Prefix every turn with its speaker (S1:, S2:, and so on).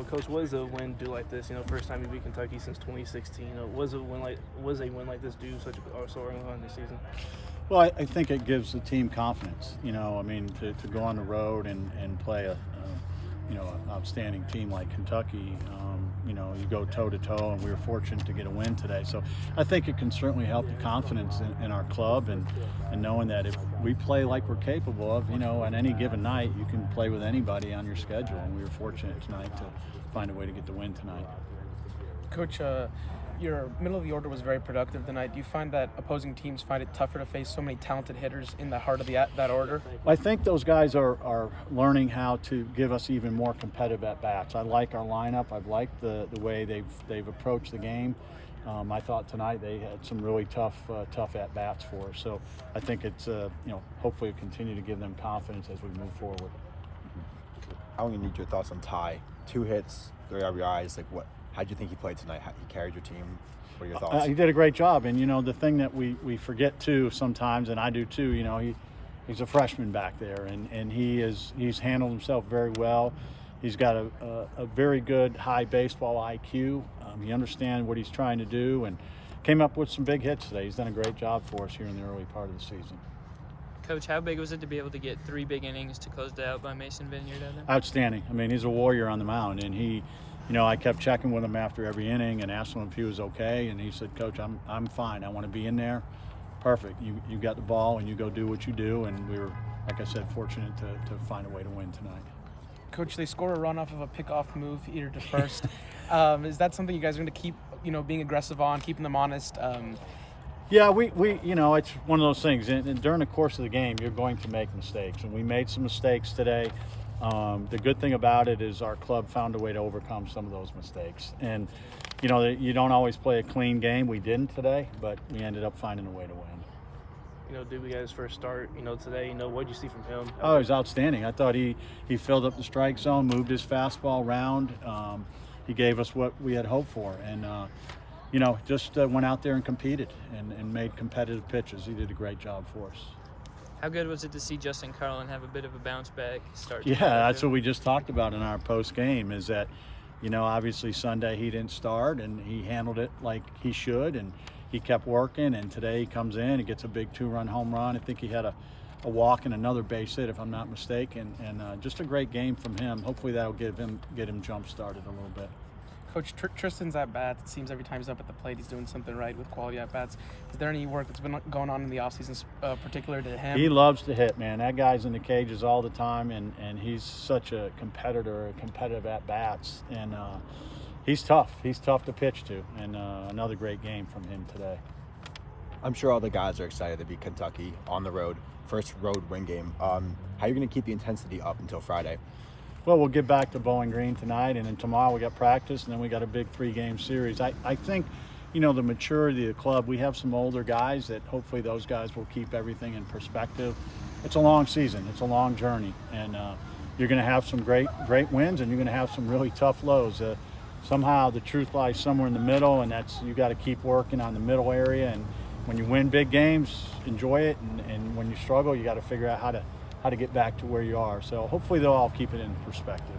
S1: Coach, what does a win do like this? First time you beat Kentucky since 2016. Was a win like this do so early on this season?
S2: Well, I think it gives the team confidence. To go on the road and play an outstanding team like Kentucky. You go toe to toe, and we were fortunate to get a win today. So I think it can certainly help the confidence in our club, and knowing that if we play like we're capable of, on any given night, you can play with anybody on your schedule. And we were fortunate tonight to find a way to get the win tonight.
S3: Coach, your middle of the order was very productive tonight. Do you find that opposing teams find it tougher to face so many talented hitters in the heart of that order?
S2: I think those guys are learning how to give us even more competitive at-bats. I like our lineup. I've liked the way they've approached the game. I thought tonight they had some really tough at-bats for us. So I think it's, hopefully it'll continue to give them confidence as we move forward.
S4: I'm going to need your thoughts on Ty. 2 hits, 3 RBIs. How do you think he played tonight? He carried your team. What are your thoughts?
S2: He did a great job. And, the thing that we forget, too, sometimes, and I do, too, he's a freshman back there. And he's handled himself very well. He's got a very good high baseball IQ. He understands what he's trying to do and came up with some big hits today. He's done a great job for us here in the early part of the season.
S5: Coach, how big was it to be able to get 3 big innings to close it out by Mason Vineyard out there?
S2: Outstanding. He's a warrior on the mound, and he – I kept checking with him after every inning and asked him if he was okay, and he said, "Coach, I'm fine. I want to be in there." Perfect. You got the ball, and you go do what you do, and we were, like I said, fortunate to find a way to win tonight.
S3: Coach, they scored a run off of a pickoff move, either to first. Is that something you guys are going to keep, being aggressive on, keeping them honest?
S2: Yeah, we it's one of those things. And during the course of the game, you're going to make mistakes, and we made some mistakes today. The good thing about it is our club found a way to overcome some of those mistakes. And, you don't always play a clean game. We didn't today, but we ended up finding a way to win.
S1: Did we get his first start, today? What did you see from him?
S2: Oh, he was outstanding. I thought he filled up the strike zone, moved his fastball around. He gave us what we had hoped for. And, just went out there and competed and made competitive pitches. He did a great job for us.
S5: How good was it to see Justin Carlin have a bit of a bounce back start?
S2: Yeah, that's what we just talked about in our post game, is that, obviously Sunday he didn't start and he handled it like he should, and he kept working, and today he comes in and gets a big 2-run home run. I think he had a walk and another base hit, if I'm not mistaken, and just a great game from him. Hopefully that'll get him jump started a little bit.
S3: Coach, Tristan's at-bats, it seems every time he's up at the plate, he's doing something right with quality at-bats. Is there any work that's been going on in the offseason particular to him?
S2: He loves to hit, man. That guy's in the cages all the time, and he's such a competitor, competitive at-bats. And he's tough. He's tough to pitch to, and another great game from him today.
S4: I'm sure all the guys are excited to beat Kentucky on the road. First road win game. How are you going to keep the intensity up until Friday?
S2: Well, we'll get back to Bowling Green tonight, and then tomorrow we got practice, and then we got a big 3-game series. I think, the maturity of the club, we have some older guys that hopefully those guys will keep everything in perspective. It's a long season. It's a long journey, and you're going to have some great wins, and you're going to have some really tough lows. Somehow the truth lies somewhere in the middle, and that's you got to keep working on the middle area. And when you win big games, enjoy it, and when you struggle, you got to figure out how to get back to where you are. So hopefully they'll all keep it in perspective.